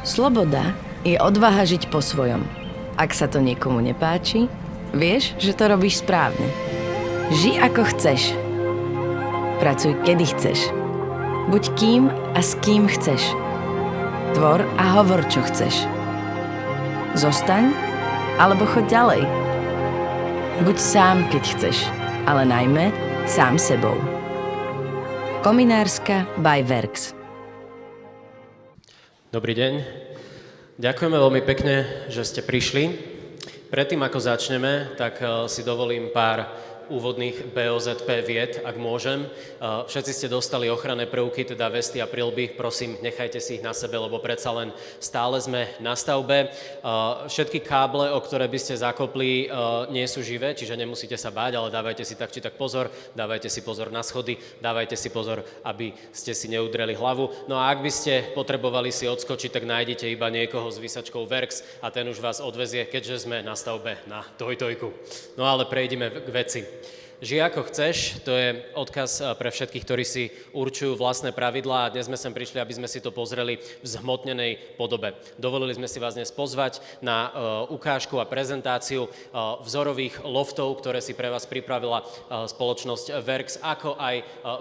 Sloboda je odvaha žiť po svojom. Ak sa to niekomu nepáči, vieš, že to robíš správne. Žij ako chceš. Pracuj kedy chceš. Buď kým a s kým chceš. Tvor a hovor, čo chceš. Zostaň, alebo choď ďalej. Buď sám, keď chceš, ale najmä sám sebou. Kominárska by Verx. Dobrý deň. Ďakujeme veľmi pekne, že ste prišli. Predtým, ako začneme, tak si dovolím pár úvodných BOZP vied, ak môžem. Všetci ste dostali ochranné prvky, teda vesty a prilby. Prosím, nechajte si ich na sebe, lebo predsa len stále sme na stavbe. Všetky káble, o ktoré by ste zakopli, nie sú živé, čiže nemusíte sa báť, ale dávajte si tak či tak pozor. Dávajte si pozor na schody, dávajte si pozor, aby ste si neudreli hlavu. No a ak by ste potrebovali si odskočiť, tak nájdete iba niekoho s výsačkou Verx a ten už vás odvezie, keďže sme na stavbe na tojtojku. No ale prejdime k veci. Žij ako chceš, to je odkaz pre všetkých, ktorí si určujú vlastné pravidlá a dnes sme sem prišli, aby sme si to pozreli v zhmotnenej podobe. Dovolili sme si vás dnes pozvať na ukážku a prezentáciu vzorových loftov, ktoré si pre vás pripravila spoločnosť Verx, ako aj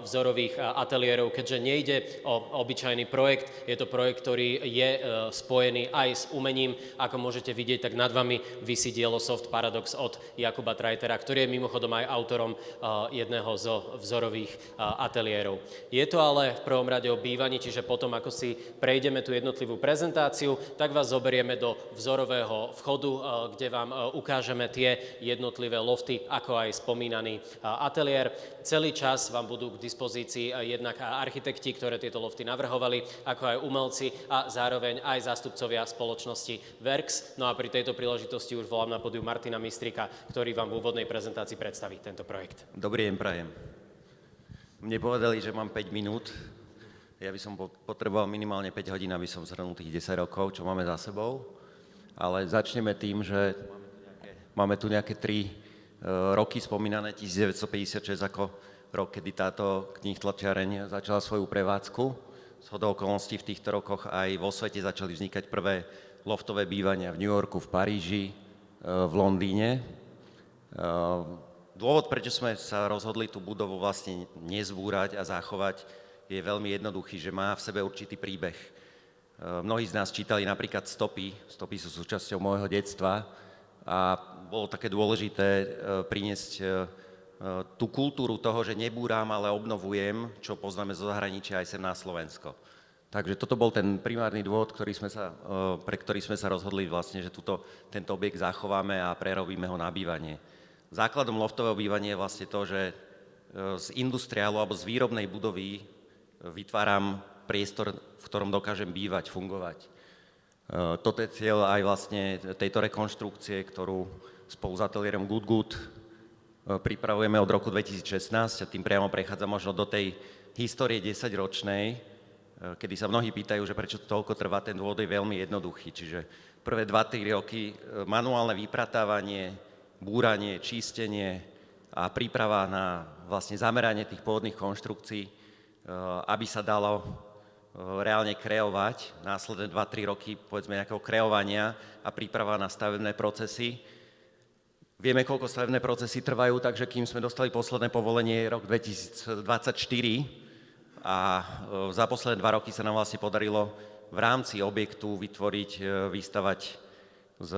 vzorových ateliérov, keďže nejde o obyčajný projekt, je to projekt, ktorý je spojený aj s umením. Ako môžete vidieť, tak nad vami visí dielo Soft Paradox od Jakuba Treitera, ktorý je mimochodom aj autorom jedného zo vzorových ateliérov. Je to ale v prvom rade o bývaní, čiže potom, ako si prejdeme tú jednotlivú prezentáciu, tak vás zoberieme do vzorového vchodu, kde vám ukážeme tie jednotlivé lofty, ako aj spomínaný ateliér. Celý čas vám budú k dispozícii jednak architekti, ktoré tieto lofty navrhovali, ako aj umelci a zároveň aj zástupcovia spoločnosti Verx. No a pri tejto príležitosti už volám na pódium Martina Mistrika, ktorý vám v úvodnej prezentácii predstaví tento projekt. Dobrý deň, prajem. Mne povedali, že mám 5 minút. Ja by som potreboval minimálne 5 hodín, aby som zhrnul tých 10 rokov, čo máme za sebou. Ale začneme tým, že máme tu nejaké 3 roky spomínané, 1956 ako rok, kedy táto knihtlačiareň začala svoju prevádzku. Zhodou okolností v týchto rokoch aj vo svete začali vznikať prvé loftové bývania v New Yorku, v Paríži, v Londýne. Dôvod, prečo sme sa rozhodli tú budovu vlastne nezbúrať a zachovať, je veľmi jednoduchý, že má v sebe určitý príbeh. Mnohí z nás čítali napríklad Stopy. Stopy sú súčasťou môjho detstva a bolo také dôležité priniesť tú kultúru toho, že nebúram, ale obnovujem, čo poznáme zo zahraničia aj sem na Slovensko. Takže toto bol ten primárny dôvod, pre ktorý sme sa rozhodli vlastne, že tento objekt zachováme a prerobíme ho na bývanie. Základom loftového bývania je vlastne to, že z industriálu alebo z výrobnej budovy vytváram priestor, v ktorom dokážem bývať, fungovať. Toto je cieľ aj vlastne tejto rekonštrukcie, ktorú spolu s ateliérom Good Good pripravujeme od roku 2016 a tým priamo prechádzam možno do tej histórie 10-ročnej, kedy sa mnohí pýtajú, že prečo to toľko trvá, ten dôvod je veľmi jednoduchý. Čiže prvé 2-3 roky manuálne vypratávanie, búranie, čistenie a príprava na vlastne zameranie tých pôvodných konštrukcií, aby sa dalo reálne kreovať. Následné 2-3 roky, povedzme, nejakého kreovania a príprava na stavebné procesy. Vieme, koľko stavebné procesy trvajú, takže kým sme dostali posledné povolenie, je rok 2024 a za posledné 2 roky sa nám vlastne podarilo v rámci objektu vytvoriť, vystavať z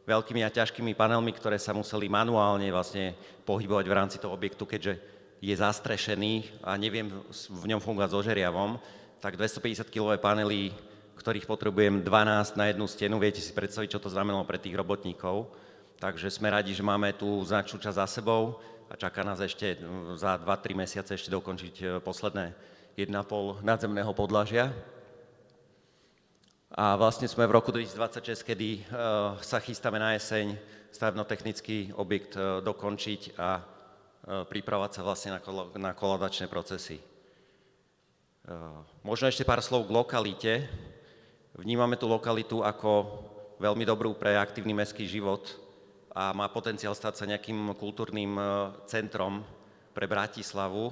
veľkými a ťažkými panelmi, ktoré sa museli manuálne vlastne pohybovať v rámci toho objektu, keďže je zastrešený a neviem v ňom fungovať so žeriavom, tak 250-kilové panely, ktorých potrebujem 12 na jednu stenu, viete si predstaviť, čo to znamenalo pre tých robotníkov. Takže sme radi, že máme tú značnú časť za sebou a čaká nás ešte za 2-3 mesiace ešte dokončiť posledné 1,5 nadzemného podlažia. A vlastne sme v roku 2026, kedy sa chystáme na jeseň stavebno-technický objekt dokončiť a pripravovať sa vlastne na kolaudačné procesy. Možno ešte pár slov k lokalite. Vnímame tú lokalitu ako veľmi dobrú pre aktívny mestský život a má potenciál stať sa nejakým kultúrnym centrom pre Bratislavu.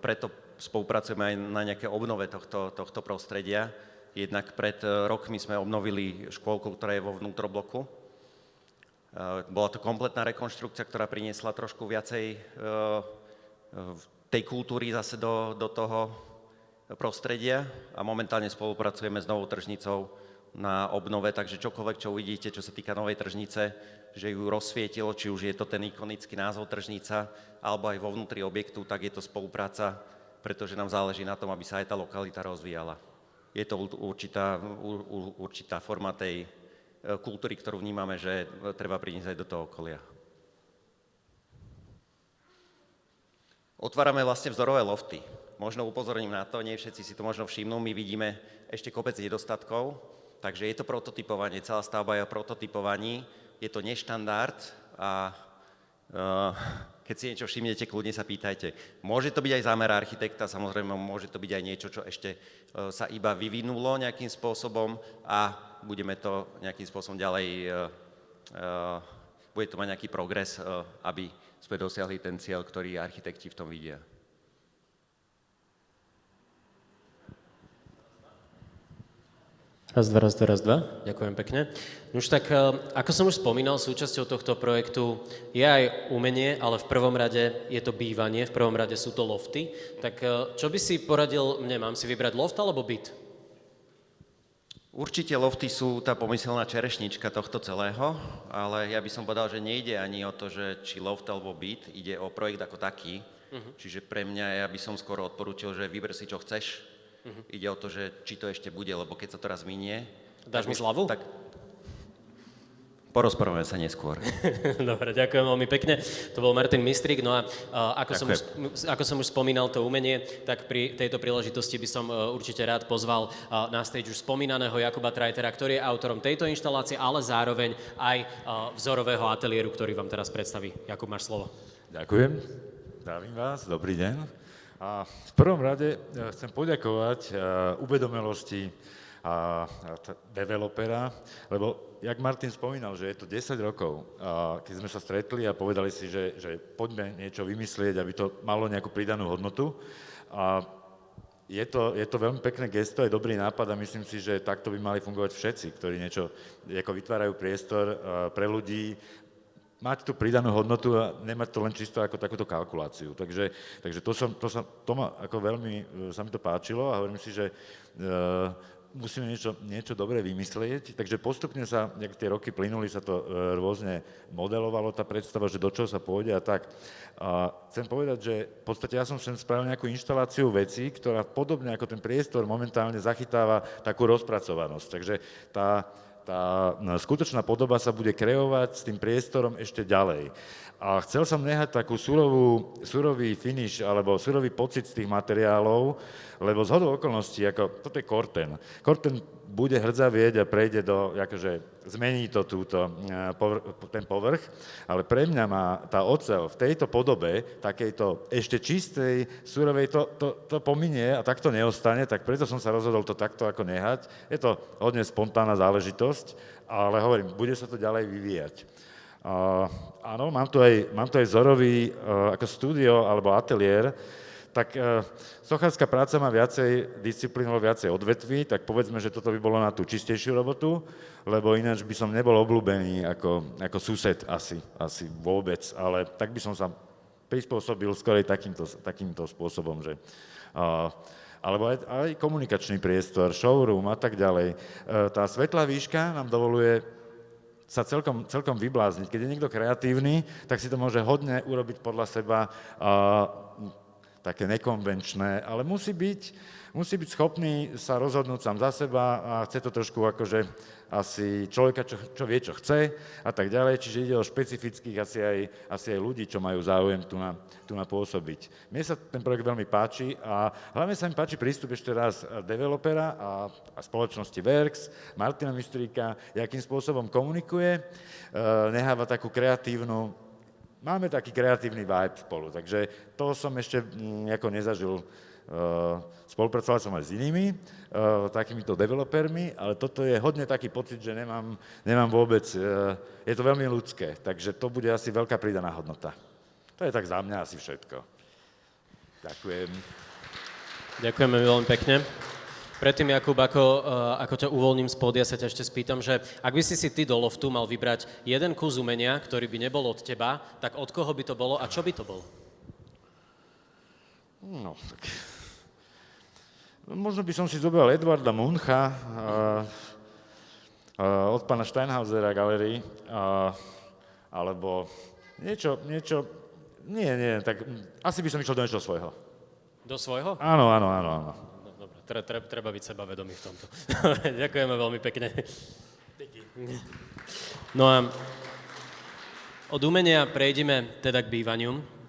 Preto spolupracujeme aj na nejaké obnove tohto prostredia. Jednak pred rokmi sme obnovili škôlku, ktorá je vo vnútrobloku. Bola to kompletná rekonštrukcia, ktorá priniesla trošku viacej tej kultúry zase do toho prostredia a momentálne spolupracujeme s novou tržnicou na obnove, takže čokoľvek, čo uvidíte, čo sa týka novej tržnice, že ju rozsvietilo, či už je to ten ikonický názov tržnica, alebo aj vo vnútri objektu, tak je to spolupráca, pretože nám záleží na tom, aby sa aj tá lokalita rozvíjala. Je to určitá forma tej kultúry, ktorú vnímame, že treba priniesť aj do toho okolia. Otvárame vlastne vzorové lofty. Možno upozorním na to, nie všetci si to možno všimnú, my vidíme ešte kopec nedostatkov, takže je to prototypovanie, celá stavba je o prototypovaní, je to neštandard a keď si niečo všimnete, kľudne sa pýtajte. Môže to byť aj zámer architekta, samozrejme môže to byť aj niečo, čo ešte sa iba vyvinulo nejakým spôsobom a budeme to nejakým spôsobom ďalej, bude to mať nejaký progres, aby sme dosiahli ten cieľ, ktorý architekti v tom vidia. Raz, dva. Ďakujem pekne. Už tak, ako som už spomínal, súčasťou tohto projektu je aj umenie, ale v prvom rade je to bývanie, v prvom rade sú to lofty. Tak čo by si poradil mne? Mám si vybrať loft alebo byt? Určite lofty sú tá pomyselná čerešnička tohto celého, ale ja by som povedal, že nejde ani o to, že či loft alebo byt, ide o projekt ako taký. Čiže pre mňa, ja by som skoro odporúčil, že vyber si, čo chceš. Ide o to, že či to ešte bude, lebo keď sa to raz minie... Dáš mi slavu? Tak porozprávame sa neskôr. Dobre, ďakujem veľmi pekne. To bol Martin Mistrík. No a ako som už spomínal to umenie, tak pri tejto príležitosti by som určite rád pozval na stage už spomínaného Jakuba Trajtera, ktorý je autorom tejto inštalácie, ale zároveň aj vzorového ateliéru, ktorý vám teraz predstaví. Jakub, máš slovo. Ďakujem. Zdravím vás. Dobrý deň. A v prvom rade chcem poďakovať uvedomelosti developera, lebo jak Martin spomínal, že je to 10 rokov, keď sme sa stretli a povedali si, že poďme niečo vymyslieť, aby to malo nejakú pridanú hodnotu. A je to veľmi pekné gesto, je dobrý nápad a myslím si, že takto by mali fungovať všetci, ktorí niečo ako vytvárajú priestor pre ľudí, mať tú pridanú hodnotu a nemať to len čisto ako takúto kalkuláciu. Takže to ma ako veľmi sa mi to páčilo a hovorím si, že musíme niečo dobré vymyslieť. Takže postupne sa, jak tie roky plynuli, sa to rôzne modelovalo, tá predstava, že do čoho sa pôjde a tak. A chcem povedať, že v podstate ja som sem spravil nejakú inštaláciu vecí, ktorá podobne ako ten priestor momentálne zachytáva takú rozpracovanosť. Takže tá skutočná podoba sa bude kreovať s tým priestorom ešte ďalej. A chcel som nehať takú surový finish alebo surový pocit z tých materiálov, lebo zhodou okolností, ako toto je korten. Korten bude hrdzavieť a prejde zmení to ten povrch, ale pre mňa má tá oceľ v tejto podobe, takejto ešte čistej, surovej, to pominie a takto neostane, tak preto som sa rozhodol to takto ako nehať. Je to hodne spontánna záležitosť, ale hovorím, bude sa to ďalej vyvíjať. Áno, mám tu aj vzorový ako štúdio alebo ateliér, tak sochárska práca má viacej disciplín, viacej odvetví, tak povedzme, že toto by bolo na tú čistejšiu robotu, lebo ináč by som nebol obľúbený ako sused asi vôbec, ale tak by som sa prispôsobil skorej takýmto spôsobom, že... alebo aj komunikačný priestor, showroom a tak ďalej. Tá svetlá výška nám dovoluje sa celkom vyblázniť. Keď je niekto kreatívny, tak si to môže hodne urobiť podľa seba také nekonvenčné, ale musí byť schopný sa rozhodnúť sám za seba a chce to trošku akože asi človeka, čo vie, čo chce a tak ďalej, čiže ide o špecifických asi aj ľudí, čo majú záujem tu na pôsobiť. Mne sa ten projekt veľmi páči a hlavne sa mi páči prístup ešte raz developera a spoločnosti Works, Martina Mistríka, akým spôsobom komunikuje, neháva takú kreatívnu. Máme taký kreatívny vibe spolu, takže to som ešte nejako nezažil. Spolupracoval som aj s inými takýmito developermi, ale toto je hodne taký pocit, že nemám vôbec, je to veľmi ľudské, takže to bude asi veľká pridaná hodnota. To je tak za mňa asi všetko. Ďakujem. Ďakujeme veľmi pekne. Predtým, Jakub, ako ťa uvoľním z pódia, sa ťa ešte spýtam, že ak by si ty do loftu mal vybrať jeden kus umenia, ktorý by nebol od teba, tak od koho by to bolo a čo by to bolo? No, tak... Možno by som si zobral Edvarda Muncha od pána Steinhausera Galerii, alebo niečo... Nie, tak asi by som išiel do niečoho svojho. Do svojho? Áno. Dobre, treba byť sebavedomý v tomto. Ďakujeme veľmi pekne. No a od umenia prejdeme teda k bývaniu.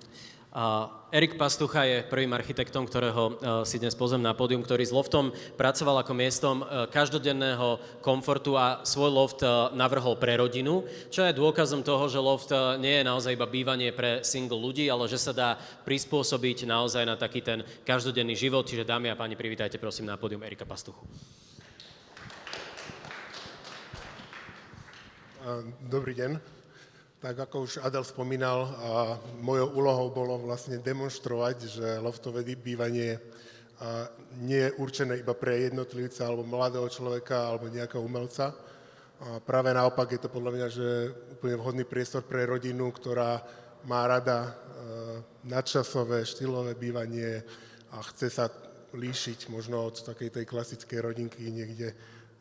Erik Pastucha je prvým architektom, ktorého si dnes pozvem na pódium, ktorý s loftom pracoval ako miestom každodenného komfortu a svoj loft navrhol pre rodinu, čo je dôkazom toho, že loft nie je naozaj iba bývanie pre single ľudí, ale že sa dá prispôsobiť naozaj na taký ten každodenný život. Čiže dámy a páni, privítajte prosím na pódium Erika Pastuchu. Dobrý deň. Tak ako už Adel spomínal, mojou úlohou bolo vlastne demonštrovať, že loftové bývanie nie je určené iba pre jednotlivca alebo mladého človeka alebo nejakého umelca. Práve naopak je to podľa mňa, že úplne vhodný priestor pre rodinu, ktorá má rada nadčasové, štýlové bývanie a chce sa líšiť možno od takej tej klasickej rodinky niekde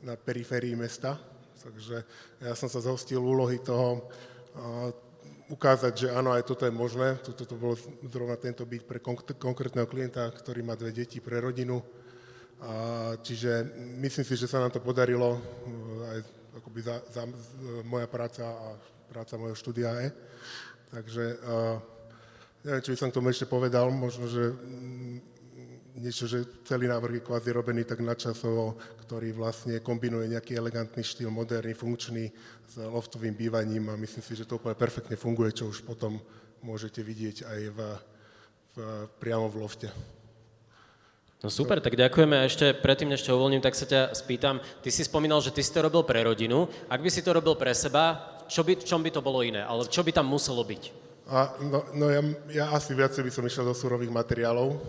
na periférii mesta. Takže ja som sa zhostil úlohy toho ukázať, že áno, aj toto je možné. Toto bol zrovna tento byt pre konkrétneho klienta, ktorý má 2 deti, pre rodinu. Čiže myslím si, že sa nám to podarilo, aj akoby moja práca a práca mojho štúdia je. Takže neviem, či by som k tomu ešte povedal, možno, že niečo, že celý návrh je kvázi robený tak nadčasovo, ktorý vlastne kombinuje nejaký elegantný štýl, moderný, funkčný s loftovým bývaním a myslím si, že to úplne perfektne funguje, čo už potom môžete vidieť aj priamo v lofte. No super, tak ďakujeme. Ešte predtým, než ťa uvoľním, tak sa ťa spýtam. Ty si spomínal, že ty si to robil pre rodinu. Ak by si to robil pre seba, v čom by to bolo iné? Ale čo by tam muselo byť? Ja asi viacej by som išiel do surových materiálov,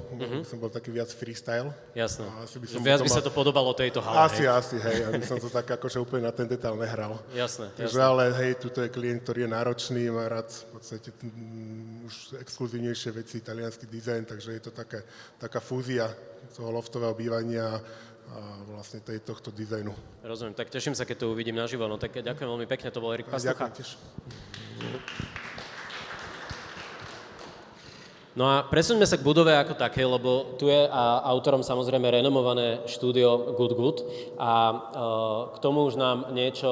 som bol taký viac freestyle. Jasné. Viac by sa to podobalo tejto hale. Asi, hej, aby som to tak akože úplne na ten detail nehral. Jasné. Takže ale hej, tuto je klient, ktorý je náročný, má rád v podstate už exkluzívnejšie veci, italiánsky dizajn, takže je to taká fúzia toho loftového bývania a vlastne tohto dizajnu. Rozumiem, tak teším sa, keď to uvidím naživo. No tak ďakujem veľmi pekne, to bol Erik Pastucha. Ďakujem tiež. No a presuňme sa k budove ako takej, lebo tu je autorom samozrejme renomované štúdio Good a k tomu už nám niečo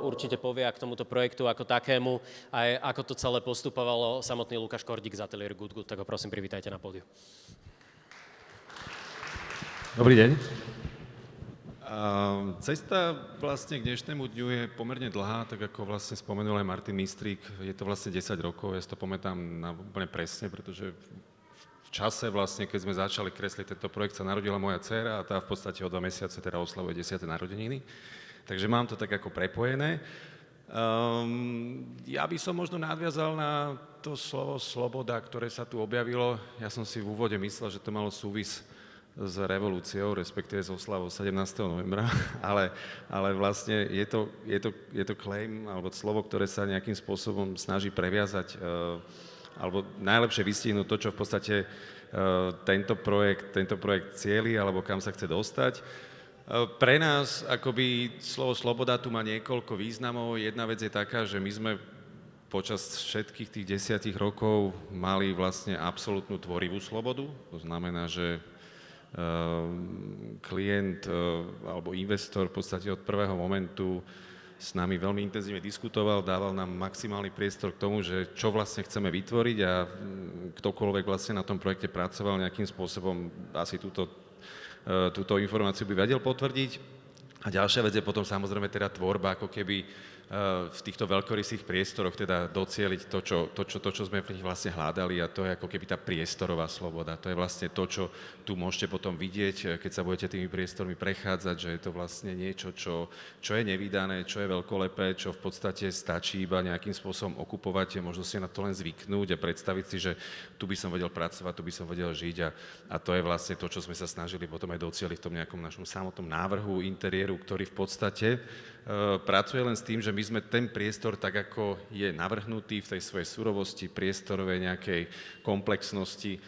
určite povie a k tomuto projektu ako takému, aj ako to celé postupovalo samotný Lukáš Kordík z ateliéru Good, tak ho prosím privítajte na pódiu. Dobrý deň. Cesta vlastne k dnešnému dňu je pomerne dlhá, tak ako vlastne spomenul aj Martin Mistrík, je to vlastne 10 rokov, ja si to pamätám úplne presne, pretože v čase vlastne, keď sme začali kresliť tento projekt, sa narodila moja dcéra a tá v podstate o 2 mesiace teda oslavuje 10. narodeniny, takže mám to tak ako prepojené. Ja by som možno nadviazal na to slovo sloboda, ktoré sa tu objavilo. Ja som si v úvode myslel, že to malo súvis s revolúciou, respektíve s oslavou 17. novembra, ale vlastne je to claim, alebo slovo, ktoré sa nejakým spôsobom snaží previazať, alebo najlepšie vystihnúť to, čo v podstate tento projekt cieli, alebo kam sa chce dostať. Pre nás akoby slovo sloboda tu má niekoľko významov. Jedna vec je taká, že my sme počas všetkých tých 10 rokov mali vlastne absolútnu tvorivú slobodu. To znamená, že klient alebo investor v podstate od prvého momentu s nami veľmi intenzívne diskutoval, dával nám maximálny priestor k tomu, že čo vlastne chceme vytvoriť a ktokoľvek vlastne na tom projekte pracoval nejakým spôsobom, asi túto informáciu by vedel potvrdiť. A ďalšia vec je potom samozrejme teda tvorba ako keby v týchto veľkorysých priestoroch teda docieliť to, čo sme v nich vlastne hľadali, a to je ako keby tá priestorová sloboda. To je vlastne to, čo tu môžete potom vidieť, keď sa budete tými priestormi prechádzať, že je to vlastne niečo, čo je nevídané, čo je veľkolepé, čo v podstate stačí iba nejakým spôsobom okupovať, možno si na to len zvyknúť a predstaviť si, že tu by som vedel pracovať, tu by som vedel žiť, a to je vlastne to, čo sme sa snažili potom aj docieliť v tom nejakom našom samotnom návrhu interiéru, ktorý v podstate pracuje len s tým, že my sme ten priestor, tak ako je navrhnutý v tej svojej surovosti, priestorovej nejakej komplexnosti,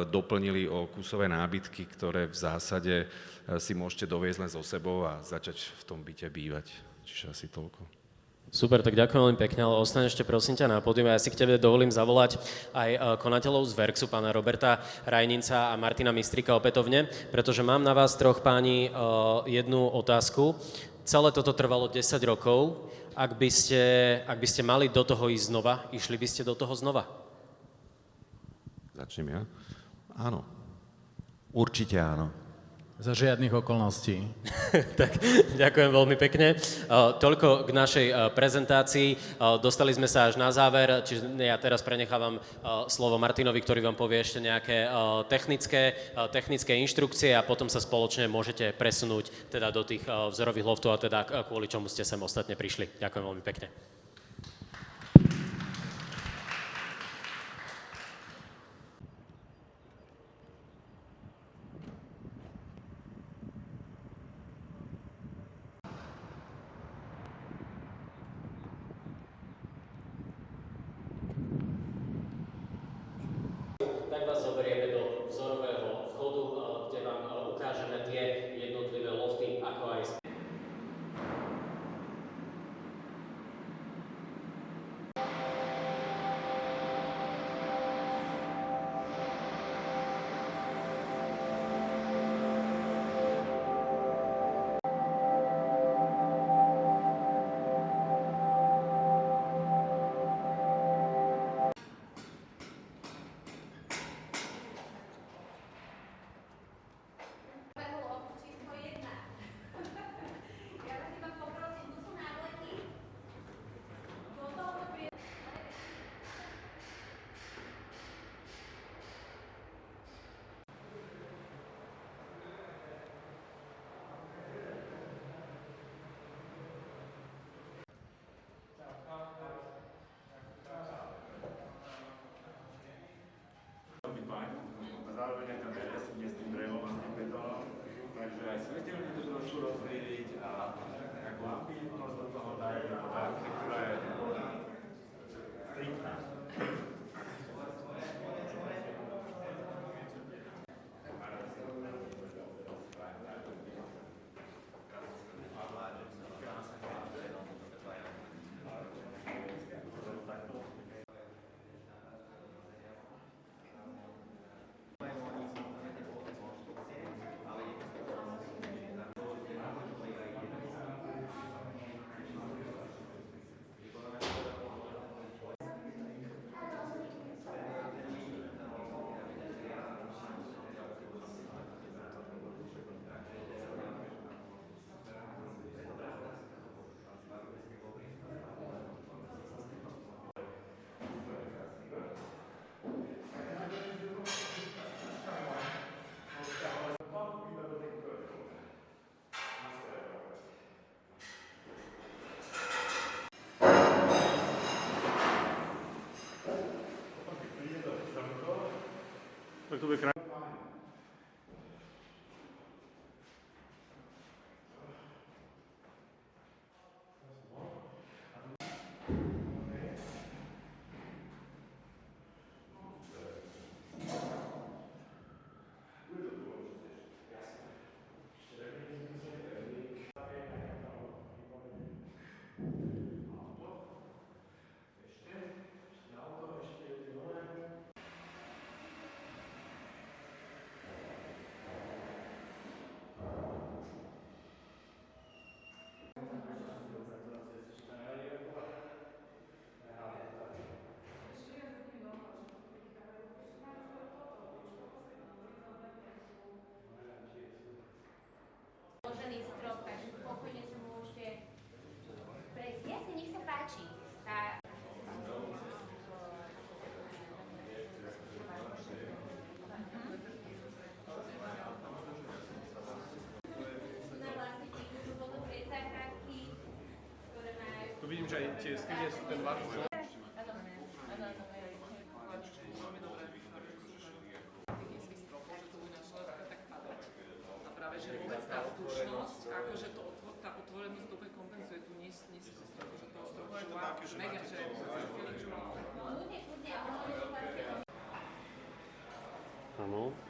doplnili o kusové nábytky, ktoré v zásade si môžete doviezť len so sebou a začať v tom byte bývať. Čiže asi toľko. Super, tak ďakujem veľmi pekne, ale ostane ešte prosím ťa na pódium. Ja si k tebe dovolím zavolať aj konateľov z Verxu, pána Roberta Rajninca a Martina Mistrika opätovne, pretože mám na vás troch páni jednu otázku. Celé toto trvalo 10 rokov. Ak by ste mali do toho ísť znova, išli by ste do toho znova? Začnem ja? Áno. Určite áno. Za žiadnych okolností. Tak, ďakujem veľmi pekne. Toľko k našej prezentácii. Dostali sme sa až na záver, čiže ja teraz prenechávam slovo Martinovi, ktorý vám povie ešte nejaké technické inštrukcie, a potom sa spoločne môžete presunúť teda do tých vzorových loftov, a teda kvôli čomu ste sem ostatne prišli. Ďakujem veľmi pekne. Tak vás zoberieme do vzorového vchodu, kde vám ukážeme tie jednotlivé lofty, ako aj Zároveň aj tam s tým drevom a s tým betónom, takže aj svetelník trošku rozvíriť a takú lampívnosť do toho dať, lebo tá architektúra je striktná. Tak to bude krásne. Strop, takže pokojne sa môžete prejsť. Jasne, páči. Tá... Tu vidím, že aj tie skrine sú ten váš vzor. A práve, že vôbec tá vzdušnosť, akože to, tá otvorenosť dobre kompenzuje tu nízky strop, že toho stropu je mega, že feeling, že Áno.